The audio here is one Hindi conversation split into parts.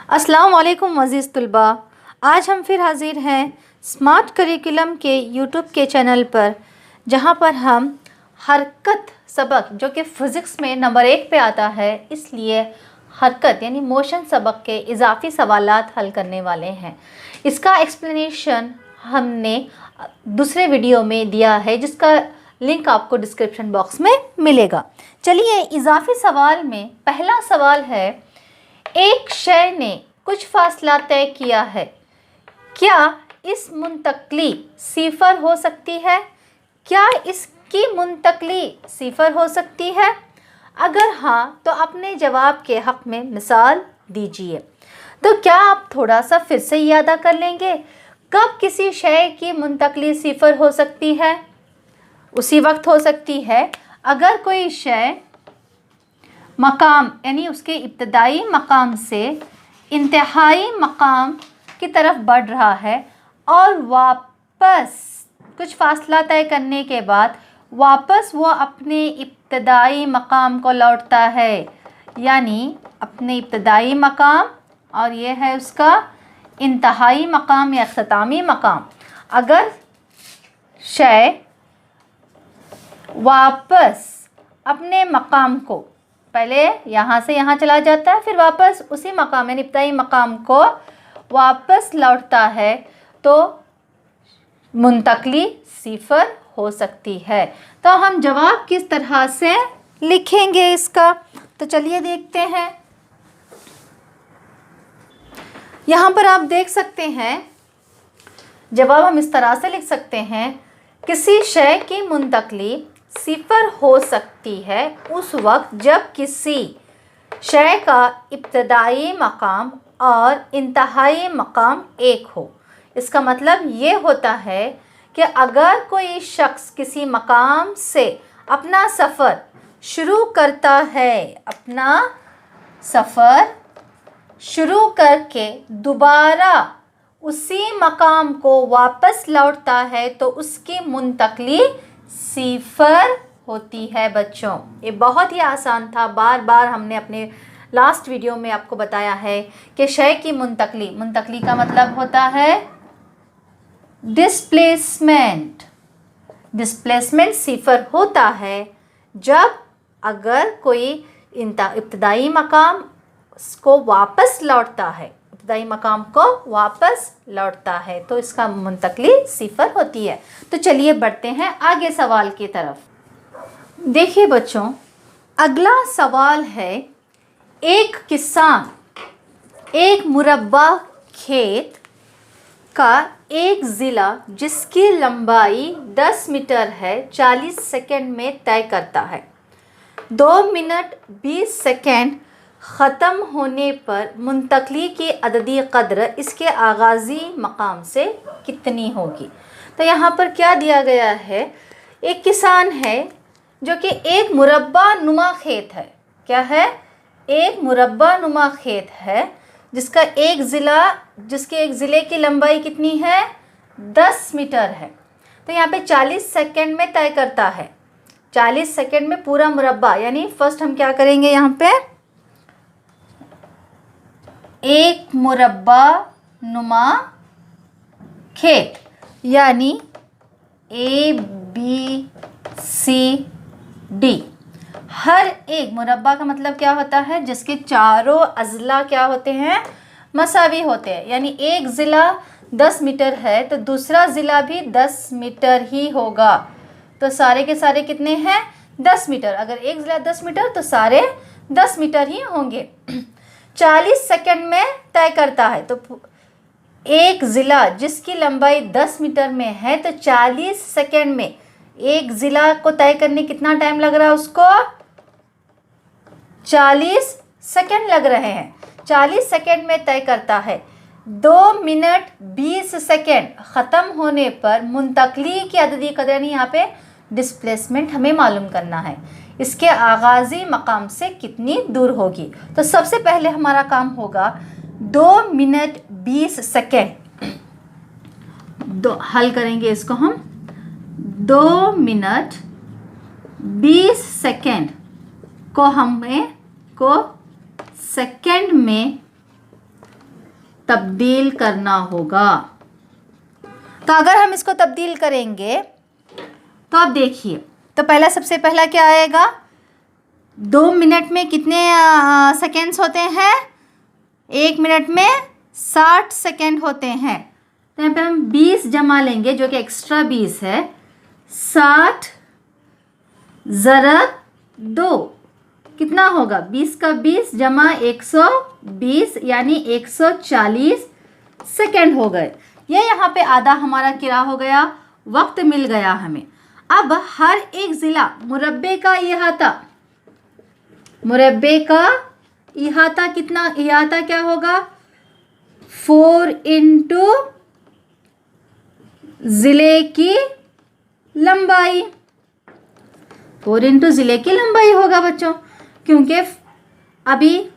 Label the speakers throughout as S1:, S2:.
S1: अस्सलाम वालेकुम अज़ीज़ तलबा। आज हम फिर हाज़िर हैं स्मार्ट करिकुलम के यूट्यूब के चैनल पर, जहां पर हम हरकत सबक जो कि फ़िज़िक्स में नंबर 1 पे आता है, इसलिए हरकत यानी मोशन सबक के इजाफ़ी सवालात हल करने वाले हैं। इसका एक्सप्लेनेशन हमने दूसरे वीडियो में दिया है, जिसका लिंक आपको डिस्क्रिप्शन बॉक्स में मिलेगा। चलिए, इजाफ़ी सवाल में पहला सवाल है, एक शय ने कुछ फासला तय किया है, क्या इस मुंतकली सिफर हो सकती है? क्या इसकी मुंतकली सिफर हो सकती है? अगर हाँ, तो अपने जवाब के हक़ में मिसाल दीजिए। तो क्या आप थोड़ा सा फिर से यादा कर लेंगे, कब किसी शय की मुंतकली सिफर हो सकती है? उसी वक्त हो सकती है अगर कोई शय मकाम यानी उसके इब्तदाई मकाम से इंतहाई मकाम की तरफ बढ़ रहा है और वापस कुछ फासला तय करने के बाद वापस वो अपने इब्तदाई मकाम को लौटता है, यानी अपने इब्तदाई मकाम और ये है उसका इंतहाई मकाम या इख्तितामी मकाम। अगर शय वापस अपने मकाम को, पहले यहाँ से यहाँ चला जाता है, फिर वापस उसी मकाम यानी इब्तदाई मकाम को वापस लौटता है, तो मुंतकली सिफर हो सकती है। तो हम जवाब किस तरह से लिखेंगे इसका, तो चलिए देखते हैं। यहाँ पर आप देख सकते हैं जवाब हम इस तरह से लिख सकते हैं, किसी शय की मुंतकली सिफर हो सकती है उस वक्त जब किसी शय का इब्तदाई मकाम और इंतहाई मकाम एक हो। इसका मतलब ये होता है कि अगर कोई शख्स किसी मकाम से अपना सफ़र शुरू करता है, अपना सफ़र शुरू करके दोबारा उसी मकाम को वापस लौटता है, तो उसकी मुंतकली सिफर होती है। बच्चों, ये बहुत ही आसान था। बार बार हमने अपने लास्ट वीडियो में आपको बताया है कि शय की मुंतकली का मतलब होता है डिस्प्लेसमेंट। डिस्प्लेसमेंट सिफर होता है जब अगर कोई इब्तदाई मकाम को वापस लौटता है, इब्तदाई मकाम को वापस लौटता है, तो इसका मुंतकली सिफर होती है। तो चलिए बढ़ते हैं आगे सवाल की तरफ। देखिए बच्चों, अगला सवाल है, एक किसान एक मुरब्बा खेत का एक ज़िला जिसकी लंबाई 10 मीटर है 40 सेकंड में तय करता है। 2 मिनट 20 सेकंड ख़त्म होने पर मुंतकली की अददी कद्र इसके आगाज़ी मकाम से कितनी होगी? तो यहाँ पर क्या दिया गया है, एक किसान है जो कि एक मुरब्बा नुमा खेत है। क्या है? एक मुरब्बा नुमा खेत है जिसके एक ज़िले की लंबाई कितनी है? 10 मीटर है। तो यहाँ पे 40 सेकंड में तय करता है। 40 सेकंड में पूरा मुरब्बा, यानी फर्स्ट हम क्या करेंगे, यहाँ पे एक मुरब्बा नुमा खेत यानी ABCD। हर एक मुरब्बा का मतलब क्या होता है, जिसके चारों अज़ला क्या होते हैं, मसावी होते हैं। यानी एक ज़िला 10 मीटर है तो दूसरा ज़िला भी 10 मीटर ही होगा। तो सारे के सारे कितने हैं? 10 मीटर। अगर एक ज़िला 10 मीटर तो सारे 10 मीटर ही होंगे। 40 सेकंड में तय करता है, तो एक ज़िला जिसकी लंबाई 10 मीटर में है, तो 40 सेकंड में एक ज़िला को तय करने कितना टाइम लग रहा है उसको? 40 सेकंड लग रहे हैं। 40 सेकंड में तय करता है। 2 मिनट 20 सेकंड ख़त्म होने पर मुंतकली की अददी कदर, यानी यहाँ पे डिस्प्लेसमेंट हमें मालूम करना है, इसके आगाज़ी मकाम से कितनी दूर होगी। तो सबसे पहले हमारा काम होगा 2 मिनट 20 सेकेंड। हल करेंगे इसको हम। 2 मिनट 20 सेकेंड को सेकेंड में तब्दील करना होगा। तो अगर हम इसको तब्दील करेंगे तो आप देखिए, तो पहला सबसे पहला क्या आएगा, 2 मिनट में कितने सेकेंड्स होते हैं, 1 मिनट में 60 सेकेंड होते हैं। तो यहाँ पे हम 20 जमा लेंगे जो कि एक्स्ट्रा 20 है, 60 ज़रब 2 कितना होगा, 20 का 20 जमा 120 यानी 140 सेकेंड हो गए। ये यहाँ पे आधा हमारा किरा हो गया, वक्त मिल गया हमें। अब हर एक ज़िला मुरब्बे का इहाता, मुरब्बे का इहाता कितना, इहाता क्या होगा, 4 इंटू ज़िले की लंबाई, 4 इंटू ज़िले की लंबाई होगा बच्चों, क्योंकि अभी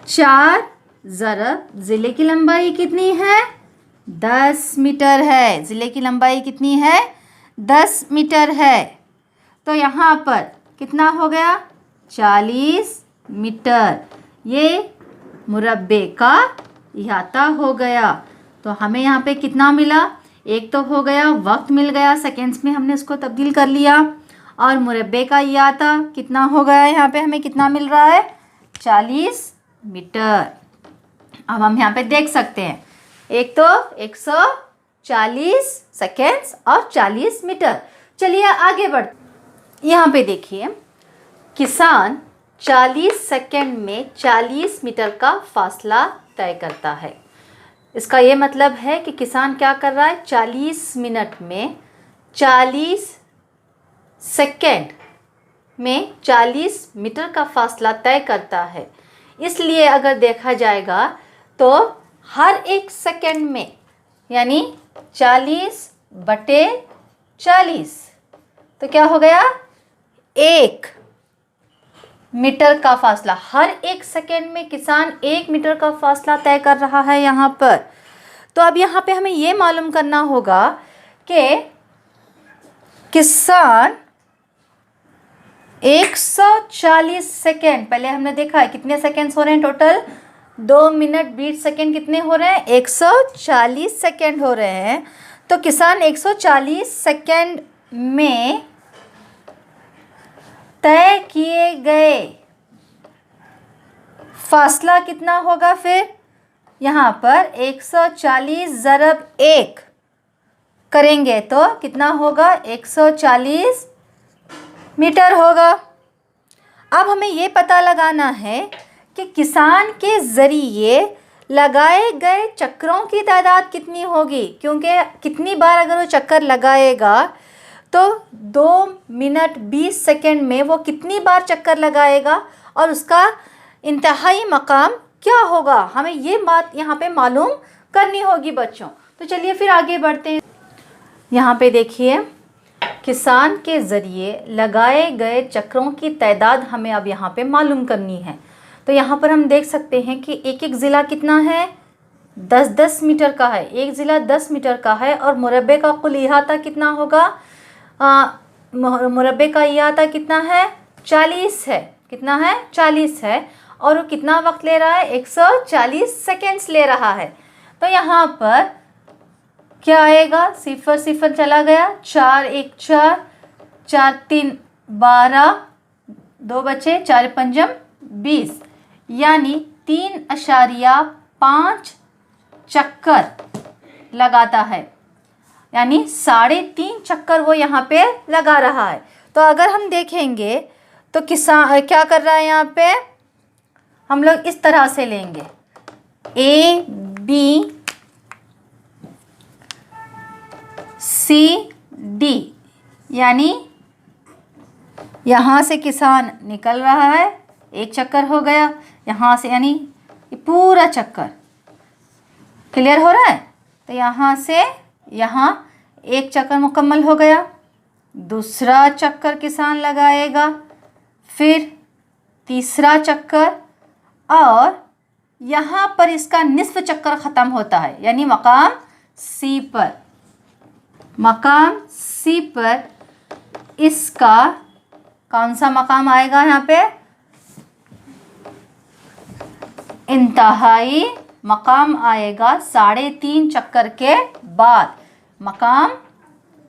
S1: 4 ज़रब ज़िले की लंबाई कितनी है, 10 मीटर है। ज़िले की लंबाई कितनी है, 10 मीटर है। तो यहाँ पर कितना हो गया, 40 मीटर। ये मुरब्बे का इहाता हो गया। तो हमें यहाँ पे कितना मिला, एक तो हो गया, वक्त मिल गया, सेकेंड्स में हमने इसको तब्दील कर लिया, और मुरब्बे का इहाता कितना हो गया, यहाँ पे हमें कितना मिल रहा है, 40 मीटर। अब हम यहाँ पे देख सकते हैं, एक तो 140 सेकेंड्स और 40 मीटर। चलिए आगे बढ़, यहाँ पे देखिए, किसान 40 सेकेंड में 40 मीटर का फासला तय करता है। इसका ये मतलब है कि किसान क्या कर रहा है, 40 मिनट में 40 सेकेंड में 40 मीटर का फासला तय करता है। इसलिए अगर देखा जाएगा तो हर एक सेकेंड में यानी 40/40, तो क्या हो गया, 1 मीटर का फासला। हर एक सेकेंड में किसान 1 मीटर का फासला तय कर रहा है यहाँ पर। तो अब यहाँ पे हमें ये मालूम करना होगा कि किसान 140 सेकेंड, पहले हमने देखा है कितने सेकेंड्स हो रहे हैं टोटल, 2 मिनट 20 सेकेंड कितने हो रहे हैं, 140 सेकेंड हो रहे हैं। तो किसान 140 सेकेंड में तय किए गए फासला कितना होगा, फिर यहाँ पर 140 ज़रब 1 करेंगे तो कितना होगा, 140 मीटर होगा। अब हमें ये पता लगाना है कि किसान के ज़रिए लगाए गए चक्रों की तादाद कितनी होगी, क्योंकि कितनी बार अगर वो चक्कर लगाएगा तो 2 मिनट 20 सेकेंड में वो कितनी बार चक्कर लगाएगा और उसका इंतहाई मकाम क्या होगा, हमें ये बात यहाँ पे मालूम करनी होगी बच्चों। तो चलिए फिर आगे बढ़ते हैं। यहाँ पे देखिए, किसान के ज़रिए लगाए गए चक्रों की तादाद हमें अब यहाँ पे मालूम करनी है। तो यहाँ पर हम देख सकते हैं कि एक एक ज़िला कितना है, 10-10 मीटर का है, एक ज़िला 10 मीटर का है, और मुरब्बे का कुल इहाता कितना होगा, मुरब्बे का इहाता कितना है, 40 है, कितना है, 40 है, और वो कितना वक्त ले रहा है, 140 सेकेंड्स ले रहा है। तो यहाँ पर क्या आएगा, 0 0 चला गया, 4 1 4, 4 3 12, 2 बचे, 4 5 20, यानी 3.5 चक्कर लगाता है, यानी 3.5 चक्कर वो यहाँ पे लगा रहा है। तो अगर हम देखेंगे तो किसान क्या कर रहा है, यहाँ पे हम लोग इस तरह से लेंगे, A B C D, यानी यहाँ से किसान निकल रहा है, एक चक्कर हो गया, यहाँ से यानी ये पूरा चक्कर क्लियर हो रहा है। तो यहाँ से यहाँ एक चक्कर मुकम्मल हो गया, दूसरा चक्कर किसान लगाएगा, फिर तीसरा चक्कर, और यहाँ पर इसका निस्फ चक्कर ख़त्म होता है, यानी मकाम सी पर, मकाम सी पर इसका कौन सा मकाम आएगा, यहाँ पे इंतहाई मकाम आएगा 3.5 चक्कर के बाद, मकाम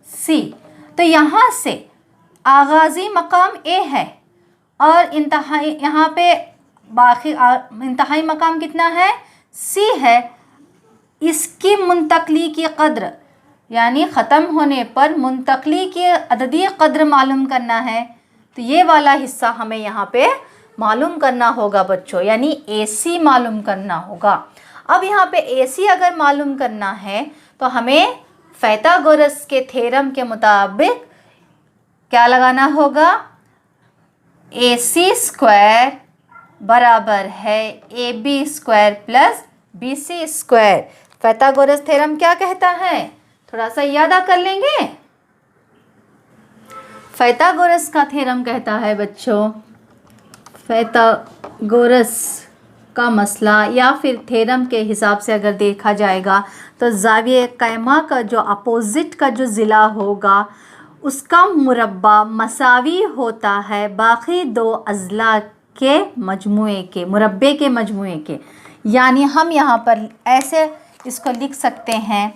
S1: सी। तो यहाँ से आगाज़ी मकाम ए है और इंतहाई यहाँ पे बाकी इंतहाई मकाम कितना है, सी है। इसकी मुंतकली की कद्र यानी ख़त्म होने पर मुंतकली की अददी कद्र मालूम करना है। तो ये वाला हिस्सा हमें यहाँ पे मालूम करना होगा बच्चों, यानी AC मालूम करना होगा। अब यहाँ पे AC अगर मालूम करना है तो हमें पाइथागोरस के थ्योरम के मुताबिक क्या लगाना होगा, AC स्क्वायर बराबर है AB square plus BC square. Pythagoras theorem क्या कहता है, थोड़ा सा याद कर लेंगे। पाइथागोरस का थ्योरम कहता है बच्चों, पाइथागोरस का मसला या फिर थ्योरम के हिसाब से अगर देखा जाएगा तो ज़ाविये क़ाइमा का जो अपोजिट का जो ज़िला होगा उसका मुरब्बा मसावी होता है बाकी दो अज़ला के मजमुए के, मुरब्बे के मजमुए के। यानी हम यहाँ पर ऐसे इसको लिख सकते हैं,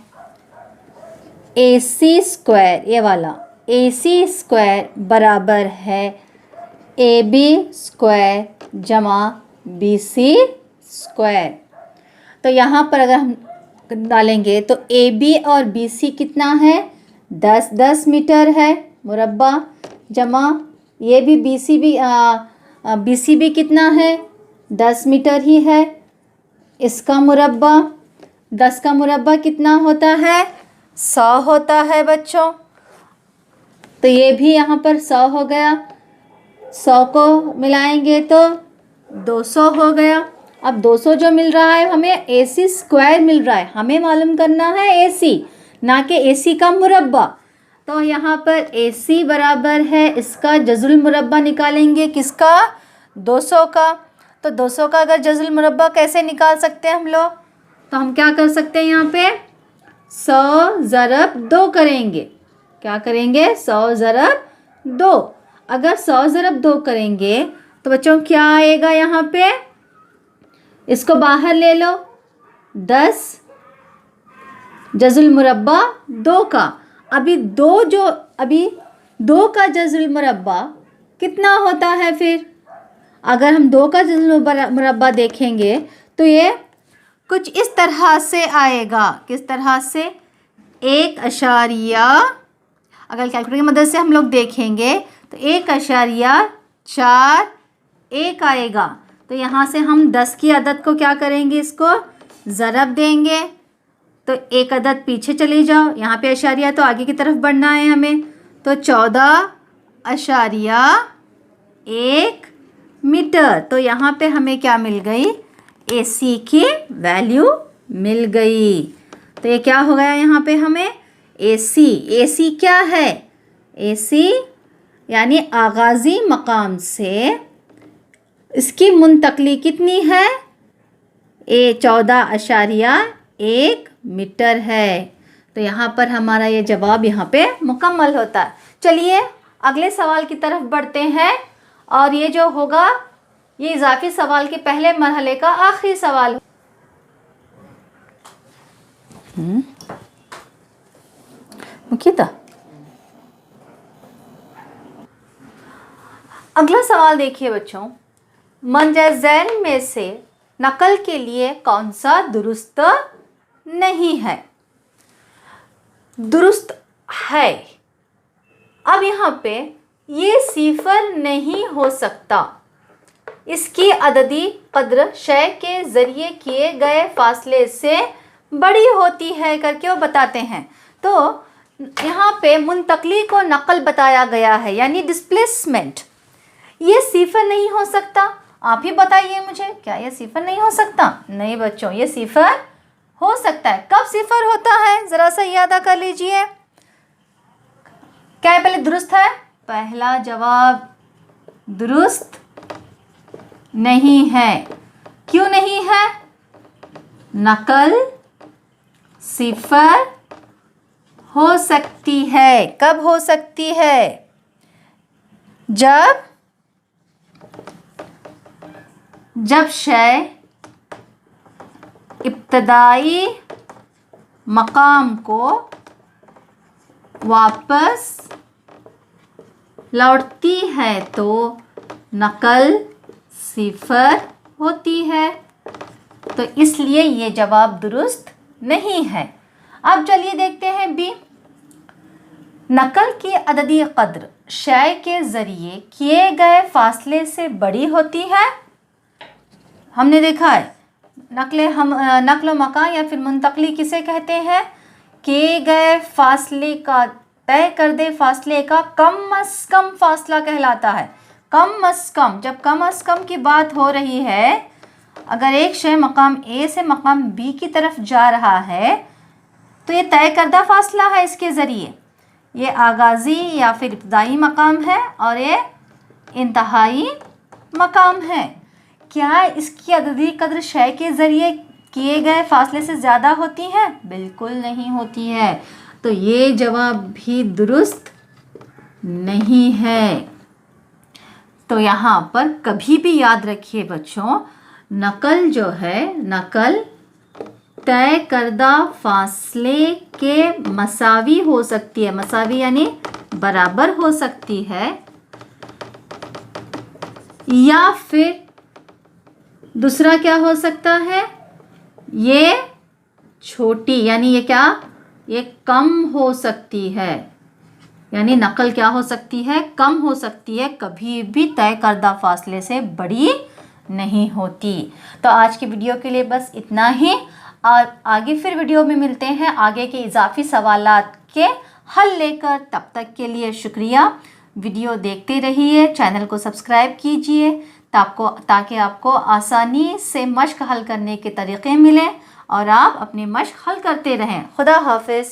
S1: AC स्क्वायर, ये वाला AC स्क्वायर बराबर है AB स्क्वायर जमा BC स्क्वायर। तो यहाँ पर अगर हम डालेंगे तो AB और BC कितना है, 10 मीटर है मुरब्बा, जमा ये भी BC भी कितना है, 10 मीटर ही है। इसका मुरब्बा 10 का मुरब्बा कितना होता है, 100 होता है बच्चों। तो ये भी यहाँ पर 100 हो गया, 100 को मिलाएंगे तो 200 हो गया। अब 200 जो मिल रहा है हमें AC स्क्वायर मिल रहा है, हमें मालूम करना है AC ना कि AC का मुरब्बा। तो यहाँ पर AC बराबर है, इसका जज़ुल मुरब्बा निकालेंगे किसका, 200 का। तो 200 का अगर जज़ुल मुरब्बा कैसे निकाल सकते हैं हम लोग, तो हम क्या कर सकते हैं, यहाँ पे 100 ज़रब 2 करेंगे। क्या करेंगे, 100 ज़रब 2। अगर 100 ज़रब 2 करेंगे तो बच्चों क्या आएगा, यहाँ पे इसको बाहर ले लो, 10 जज़ुल मुरब्बा 2 का। अभी 2 का जज़ुल मुरब्बा कितना होता है, फिर अगर हम 2 का जज़ुल मुरब्बा देखेंगे तो ये कुछ इस तरह से आएगा। किस तरह से, 1 अगर कैलकुलेटर की मदद से हम लोग देखेंगे तो 1.41 आएगा। तो यहाँ से हम 10 की अदद को क्या करेंगे, इसको ज़रब देंगे। तो एक अदद पीछे चले जाओ, यहाँ पे अशारिया तो आगे की तरफ बढ़ना है हमें। तो 14.1 मीटर। तो यहाँ पे हमें क्या मिल गई, AC की वैल्यू मिल गई। तो ये क्या हो गया, यहाँ पे हमें AC क्या है, AC यानी आगाज़ी मकाम से इसकी मुंतकली कितनी है, 14.1 मीटर है। तो यहाँ पर हमारा ये जवाब यहाँ पे मुकम्मल होता है। चलिए अगले सवाल की तरफ बढ़ते हैं, और ये जो होगा ये इजाफी सवाल के पहले मरहले का आखिरी सवाल। मुकीता, अगला सवाल देखिए बच्चों, मंजर झैल में से नकल के लिए कौन सा दुरुस्त नहीं है। दुरुस्त है। अब यहाँ पे ये सिफर नहीं हो सकता, इसकी अददी कद्र शय के ज़रिए किए गए फासले से बड़ी होती है करके वो बताते हैं। तो यहाँ पे मुंतकली को नकल बताया गया है, यानी डिस्प्लेसमेंट। ये सिफर नहीं हो सकता, आप ही बताइए मुझे, क्या ये सिफर नहीं हो सकता? नहीं बच्चों, ये सिफर हो सकता है। कब सिफर होता है, ज़रा सा याद कर लीजिए। क्या है पहले, दुरुस्त है? पहला जवाब दुरुस्त नहीं है। क्यों नहीं है? नकल सिफर हो सकती है। कब हो सकती है? जब शय इब्तदाई मकाम को वापस लौटती है तो नकल सिफर होती है। तो इसलिए ये जवाब दुरुस्त नहीं है। अब चलिए देखते हैं बी। नकल की अददी कद्र शय के ज़रिए किए गए फासले से बड़ी होती है। हमने देखा है नक्ल मकान या फिर मुंतकली किसे कहते हैं? किए गए फासले का, तय कर दे फासले का कम अज़ कम फासला कहलाता है। कम अज़ कम, जब कम अज़ कम की बात हो रही है, अगर एक शय मकाम ए से मकाम बी की तरफ जा रहा है तो ये तय करदा फासला है। इसके ज़रिए ये आगाज़ी या फिर इब्तदाई मकाम है और ये इंतहाई मकाम है। क्या इसकी अददी कद्र शय के ज़रिए किए गए फासले से ज़्यादा होती है? बिल्कुल नहीं होती है। तो ये जवाब भी दुरुस्त नहीं है। तो यहाँ पर कभी भी याद रखिए बच्चों, नकल जो है, नकल तय करदा फासले के मसावी हो सकती है। मसावी यानी बराबर हो सकती है, या फिर दूसरा क्या हो सकता है, ये छोटी यानी ये क्या, ये कम हो सकती है। यानी नकल क्या हो सकती है? कम हो सकती है, कभी भी तय करदा फासले से बड़ी नहीं होती। तो आज की वीडियो के लिए बस इतना ही, और आगे फिर वीडियो में मिलते हैं आगे के इजाफी सवालात के हल लेकर। तब तक के लिए शुक्रिया। वीडियो देखते रहिए, चैनल को सब्सक्राइब कीजिए ताकि आपको आसानी से मश्क हल करने के तरीक़े मिलें और आप अपनी मश्क हल करते रहें। खुदा हाफिज़।